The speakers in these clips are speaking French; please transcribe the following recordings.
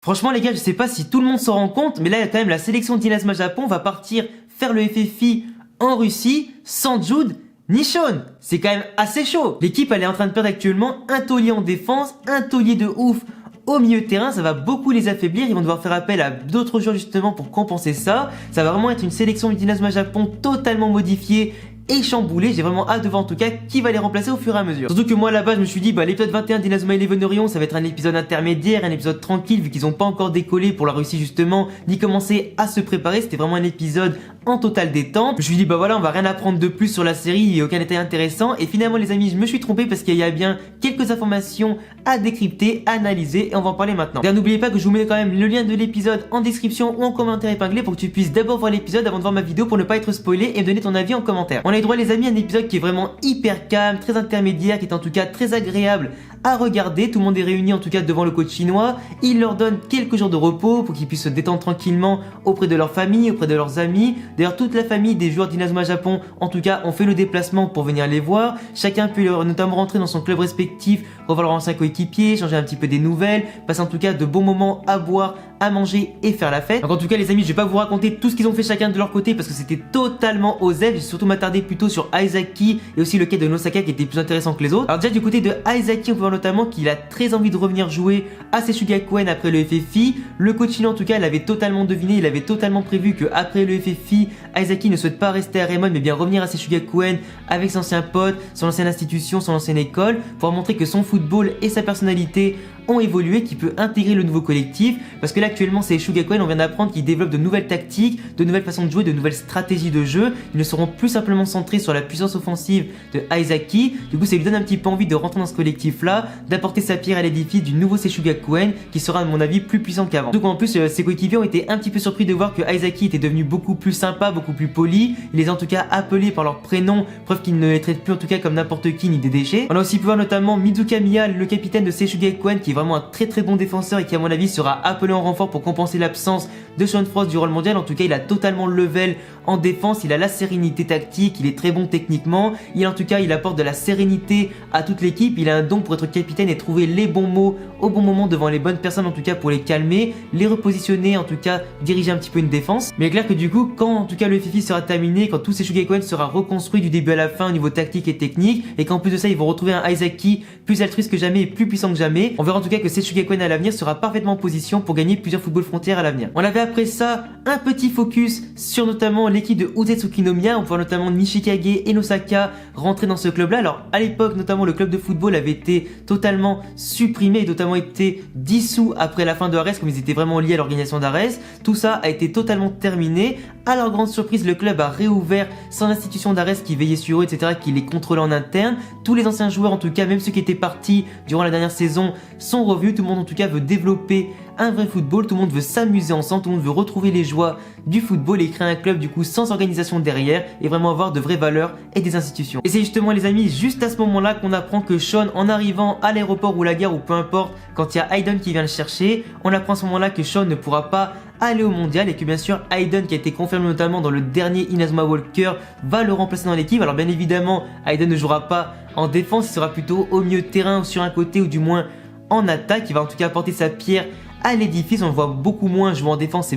Franchement les gars, je sais pas si tout le monde s'en rend compte, mais là il y a quand même la sélection d'Inazuma Japon va partir faire le FFI en Russie sans Jude ni Sean. C'est quand même assez chaud. L'équipe elle est en train de perdre actuellement un taulier en défense, un taulier de ouf au milieu de terrain, ça va beaucoup les affaiblir, ils vont devoir faire appel à d'autres joueurs justement pour compenser ça. Ça va vraiment être une sélection d'Inazuma Japon totalement modifiée et chamboulé. J'ai vraiment hâte de voir en tout cas qui va les remplacer au fur et à mesure. Surtout que moi là-bas je me suis dit l'épisode 21 d'Inazuma Eleven Orion ça va être un épisode intermédiaire, un épisode tranquille vu qu'ils ont pas encore décollé pour la Russie justement, ni commencé à se préparer. C'était vraiment un épisode en totale détente. Je me suis dit voilà, on va rien apprendre de plus sur la série et aucun détail intéressant. Et finalement les amis, je me suis trompé parce qu'il y a bien quelques informations à décrypter, à analyser et on va en parler maintenant. D'ailleurs n'oubliez pas que je vous mets quand même le lien de l'épisode en description ou en commentaire épinglé pour que tu puisses d'abord voir l'épisode avant de voir ma vidéo pour ne pas être spoilé et me donner ton avis en commentaire. On a eu droit les amis à un épisode qui est vraiment hyper calme, très intermédiaire, qui est en tout cas très agréable à regarder. Tout le monde est réuni en tout cas devant le coach chinois. Il leur donne quelques jours de repos pour qu'ils puissent se détendre tranquillement auprès de leur famille, auprès de leurs amis. D'ailleurs toute la famille des joueurs d'Inazuma Japon en tout cas ont fait le déplacement pour venir les voir. Chacun peut notamment rentrer dans son club respectif, revoir leurs anciens coéquipiers, changer un petit peu des nouvelles, passer en tout cas de bons moments à boire, à manger et faire la fête. Donc en tout cas les amis, je vais pas vous raconter tout ce qu'ils ont fait chacun de leur côté parce que c'était totalement osé. Je vais surtout m'attarder plutôt sur Aizaki et aussi le cas de Nosaka qui était plus intéressant que les autres. Alors déjà du côté de Aizaki, on peut voir notamment qu'il a très envie de revenir jouer à Sessugakuen après le FFI. Le coach chinois en tout cas, il avait totalement deviné, il avait totalement prévu que après le FFI, Aizaki ne souhaite pas rester à Raymond mais bien revenir à Sessugakuen avec ses anciens potes, son ancienne institution, son ancienne école pour montrer que son football et sa personnalité ont évolué, qui peut intégrer le nouveau collectif parce que là actuellement c'est Sessugakuen, on vient d'apprendre qu'ils développent de nouvelles tactiques, de nouvelles façons de jouer, de nouvelles stratégies de jeu. Ils ne seront plus simplement centrés sur la puissance offensive de Aizaki. Du coup ça lui donne un petit peu envie de rentrer dans ce collectif là, d'apporter sa pierre à l'édifice du nouveau Sessugakuen qui sera à mon avis plus puissant qu'avant. Surtout qu'en plus ses coéquipiers ont été un petit peu surpris de voir que Aizaki était devenu beaucoup plus sympa, beaucoup plus poli. Il les a en tout cas appelés par leur prénom, preuve qu'il ne les traite plus en tout cas comme n'importe qui ni des déchets. On a aussi pu voir notamment Mizuka Miya, le capitaine de Sessugakuen, qui est vraiment un très bon défenseur et qui à mon avis sera appelé en renfort pour compenser l'absence de Sean Frost durant le mondial. En tout cas il a totalement le level en défense, il a la sérénité tactique, il est très bon techniquement, il apporte de la sérénité à toute l'équipe, il a un don pour être capitaine et trouver les bons mots au bon moment devant les bonnes personnes en tout cas pour les calmer, les repositionner, en tout cas diriger un petit peu une défense. Mais il est clair que du coup quand en tout cas le FFI sera terminé, quand tout Sessugakuen sera reconstruit du début à la fin au niveau tactique et technique et qu'en plus de ça ils vont retrouver un Aizaki plus altruiste que jamais et plus puissant que jamais, on verra en tout cas que Sessugakuen à l'avenir sera parfaitement en position pour gagner plusieurs football frontières à l'avenir. On avait après ça un petit focus sur notamment l'équipe de Uzetsuki no Miya. On voit notamment Nishikage et Nosaka rentrer dans ce club là. Alors à l'époque notamment le club de football avait été totalement supprimé et totalement été dissous après la fin de Ares, comme ils étaient vraiment liés à l'organisation d'Ares. Tout ça a été totalement terminé. À leur grande surprise, le club a réouvert son institution d'Ares qui veillait sur eux, etc., qui les contrôlait en interne. Tous les anciens joueurs, en tout cas, même ceux qui étaient partis durant la dernière saison, sont revenus. Tout le monde, en tout cas, veut développer un vrai football. Tout le monde veut s'amuser ensemble. Tout le monde veut retrouver les joies du football et créer un club, du coup, sans organisation derrière et vraiment avoir de vraies valeurs et des institutions. Et c'est justement, les amis, juste à ce moment-là qu'on apprend que Sean, en arrivant à l'aéroport ou la gare ou peu importe, quand il y a Hayden qui vient le chercher, on apprend à ce moment-là que Sean ne pourra pas aller au mondial et que bien sûr Hayden, qui a été confirmé notamment dans le dernier Inazuma Walker, va le remplacer dans l'équipe. Alors bien évidemment Hayden ne jouera pas en défense, il sera plutôt au milieu de terrain ou sur un côté ou du moins en attaque. Il va en tout cas apporter sa pierre à l'édifice, on le voit beaucoup moins jouer en défense, c'est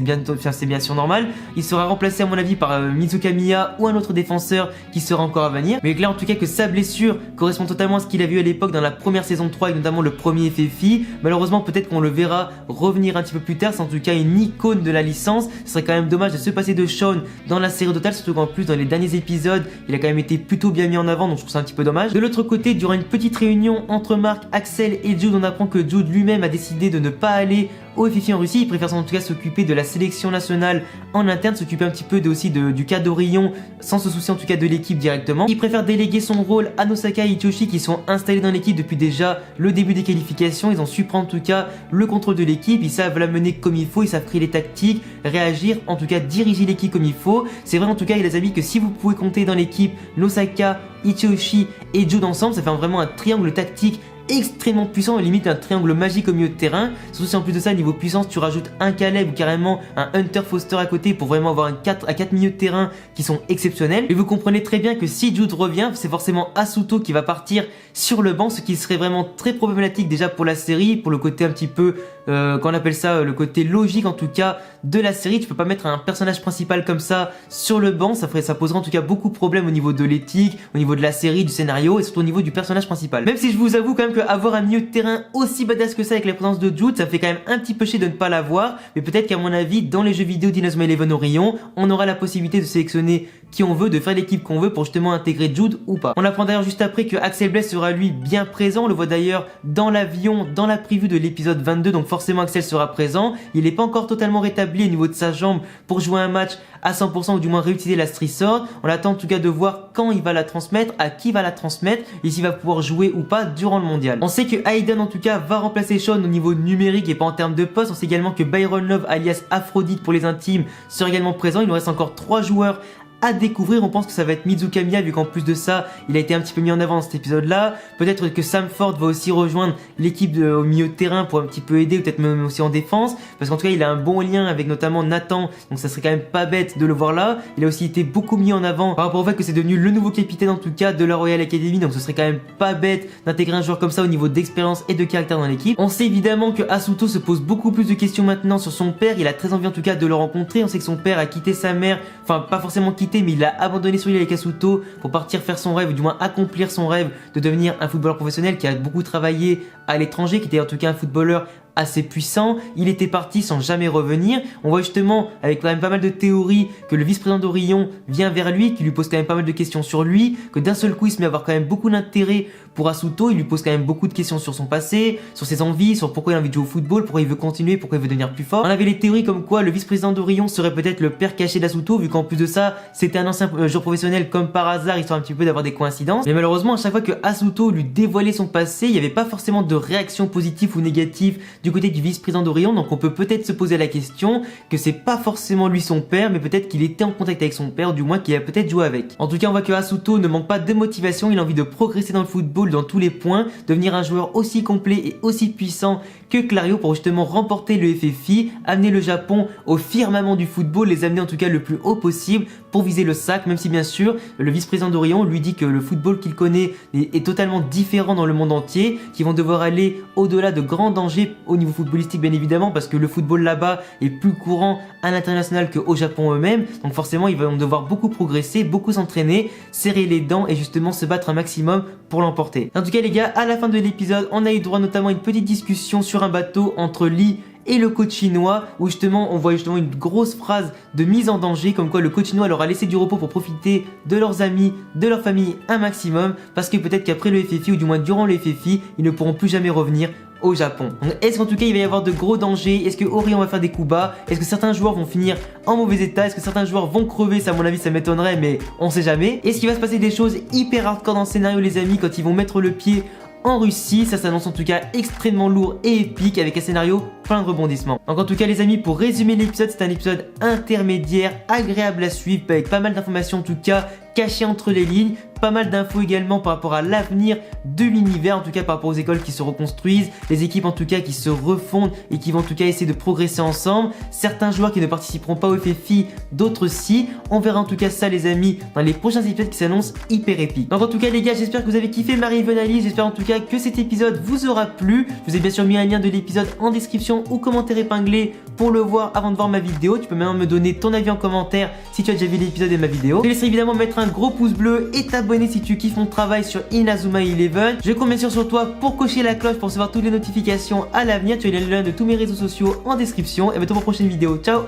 bien sûr normal. Il sera remplacé à mon avis par Mizuka Miya ou un autre défenseur qui sera encore à venir. Mais là en tout cas que sa blessure correspond totalement à ce qu'il a vu à l'époque dans la première saison de 3 et notamment le premier FFI. Malheureusement peut-être qu'on le verra revenir un petit peu plus tard, c'est en tout cas une icône de la licence. Ce serait quand même dommage de se passer de Sean dans la série totale, surtout qu'en plus dans les derniers épisodes il a quand même été plutôt bien mis en avant, donc je trouve ça un petit peu dommage. De l'autre côté, durant une petite réunion entre Mark, Axel et Jude, on apprend que Jude lui-même a décidé de ne pas aller au FFI en Russie. Il préfère en tout cas s'occuper de la sélection nationale en interne, s'occuper un petit peu aussi du cas d'Orion sans se soucier en tout cas de l'équipe directement. Il préfère déléguer son rôle à Nosaka et Ichiyoshi qui sont installés dans l'équipe depuis déjà le début des qualifications. Ils ont su prendre en tout cas le contrôle de l'équipe, ils savent la mener comme il faut, ils savent créer les tactiques, réagir, en tout cas diriger l'équipe comme il faut. C'est vrai en tout cas les amis que si vous pouvez compter dans l'équipe Nosaka, Ichiyoshi et Jude ensemble, ça fait vraiment un triangle tactique extrêmement puissant et limite un triangle magique au milieu de terrain. Surtout si en plus de ça niveau puissance tu rajoutes un Caleb ou carrément un Hunter Foster à côté pour vraiment avoir un 4 à 4 milieux de terrain qui sont exceptionnels. Et vous comprenez très bien que si Jude revient, c'est forcément Asuto qui va partir sur le banc, ce qui serait vraiment très problématique déjà pour la série, pour le côté un petit peu qu'on appelle ça le côté logique en tout cas de la série. Tu peux pas mettre un personnage principal comme ça sur le banc, ça poserait en tout cas beaucoup de problèmes au niveau de l'éthique, au niveau de la série, du scénario et surtout au niveau du personnage principal. Même si je vous avoue quand même qu'avoir un milieu de terrain aussi badass que ça avec la présence de Jude, ça fait quand même un petit peu chier de ne pas l'avoir, mais peut-être qu'à mon avis dans les jeux vidéo d'Inazuma Eleven Orion, on aura la possibilité de sélectionner qui on veut, de faire l'équipe qu'on veut pour justement intégrer Jude ou pas. On apprend d'ailleurs juste après que Axel Bless sera lui bien présent, on le voit d'ailleurs dans l'avion, dans la preview de l'épisode 22, donc forcément Axel sera présent. Il n'est pas encore totalement rétabli au niveau de sa jambe pour jouer un match à 100% ou du moins réutiliser la Street Sword. On attend en tout cas de voir quand il va la transmettre, à qui va la transmettre et s'il va pouvoir jouer ou pas durant le mondial. On sait que Aiden en tout cas va remplacer Sean au niveau numérique et pas en termes de poste. On sait également que Byron Love alias Aphrodite pour les intimes sera également présent. Il nous reste encore 3 joueurs à découvrir. On pense que ça va être Mizukamiya vu qu'en plus de ça il a été un petit peu mis en avant dans cet épisode là. Peut-être que Sam Ford va aussi rejoindre l'équipe au milieu de terrain pour un petit peu aider, peut-être même aussi en défense, parce qu'en tout cas il a un bon lien avec notamment Nathan, donc ça serait quand même pas bête de le voir là. Il a aussi été beaucoup mis en avant par rapport au fait que c'est devenu le nouveau capitaine en tout cas de la Royal Academy, donc ce serait quand même pas bête d'intégrer un joueur comme ça au niveau d'expérience et de caractère dans l'équipe. On sait évidemment que Asuto se pose beaucoup plus de questions maintenant sur son père, il a très envie en tout cas de le rencontrer. On sait que son père a quitté sa mère, enfin pas forcément quitté, mais il a abandonné sur l'île avec Asuto pour partir faire son rêve, ou du moins accomplir son rêve de devenir un footballeur professionnel, qui a beaucoup travaillé à l'étranger, qui était en tout cas un footballeur assez puissant. Il était parti sans jamais revenir. On voit justement avec quand même pas mal de théories que le vice-président d'Orion vient vers lui, qui lui pose quand même pas mal de questions sur lui, que d'un seul coup il se met à avoir quand même beaucoup d'intérêt pour Asuto. Il lui pose quand même beaucoup de questions sur son passé, sur ses envies, sur pourquoi il a envie de jouer au football, pourquoi il veut continuer, pourquoi il veut devenir plus fort. On avait les théories comme quoi le vice-président d'Orion serait peut-être le père caché d'Asuto, vu qu'en plus de ça c'était un ancien joueur professionnel comme par hasard, histoire un petit peu d'avoir des coïncidences. Mais malheureusement à chaque fois que Asuto lui dévoilait son passé, il n'y avait pas forcément de réaction positive ou négative du côté du vice-président d'Orion, donc on peut peut-être se poser la question que c'est pas forcément lui son père, mais peut-être qu'il était en contact avec son père, ou du moins qu'il a peut-être joué avec. En tout cas on voit que Asuto ne manque pas de motivation, il a envie de progresser dans le football dans tous les points, devenir un joueur aussi complet et aussi puissant que Clario pour justement remporter le FFI, amener le Japon au firmament du football, les amener en tout cas le plus haut possible pour viser le sac, même si bien sûr le vice-président d'Orion lui dit que le football qu'il connaît est totalement différent dans le monde entier, qu'ils vont devoir aller au-delà de grands dangers au niveau footballistique bien évidemment, parce que le football là-bas est plus courant à l'international qu'au Japon eux-mêmes, donc forcément ils vont devoir beaucoup progresser, beaucoup s'entraîner, serrer les dents et justement se battre un maximum pour l'emporter. En tout cas les gars, à la fin de l'épisode on a eu droit notamment à une petite discussion sur un bateau entre Lee et le coach chinois, où justement on voit justement une grosse phrase de mise en danger, comme quoi le coach chinois leur a laissé du repos pour profiter de leurs amis, de leur famille un maximum, parce que peut-être qu'après le FFI, ou du moins durant le FFI, ils ne pourront plus jamais revenir au Japon. Donc est-ce qu'en tout cas il va y avoir de gros dangers? Est-ce que Orion va faire des coups bas? Est-ce que certains joueurs vont finir en mauvais état? Est-ce que certains joueurs vont crever? Ça à mon avis ça m'étonnerait, mais on sait jamais. Est-ce qu'il va se passer des choses hyper hardcore dans le scénario les amis, quand ils vont mettre le pied en Russie? Ça s'annonce en tout cas extrêmement lourd et épique, avec un scénario plein de rebondissements. Donc en tout cas les amis, pour résumer l'épisode, c'est un épisode intermédiaire, agréable à suivre, avec pas mal d'informations en tout cas cachées entre les lignes, pas mal d'infos également par rapport à l'avenir de l'univers, en tout cas par rapport aux écoles qui se reconstruisent, les équipes en tout cas qui se refondent et qui vont en tout cas essayer de progresser ensemble, certains joueurs qui ne participeront pas au FFI, d'autres si. On verra en tout cas ça les amis dans les prochains épisodes qui s'annoncent hyper épiques. Donc en tout cas les gars, j'espère que vous avez kiffé ma review analyse, j'espère en tout cas que cet épisode vous aura plu. Je vous ai bien sûr mis un lien de l'épisode en description ou commentaire épinglé pour le voir avant de voir ma vidéo. Tu peux maintenant me donner ton avis en commentaire si tu as déjà vu l'épisode et ma vidéo. Je te laisserai évidemment mettre un gros pouce bleu et t'abonner si tu kiffes mon travail sur Inazuma Eleven. Je compte bien sûr sur toi pour cocher la cloche pour recevoir toutes les notifications à l'avenir. Tu as les liens de tous mes réseaux sociaux en description. Et à bientôt pour une prochaine vidéo. Ciao.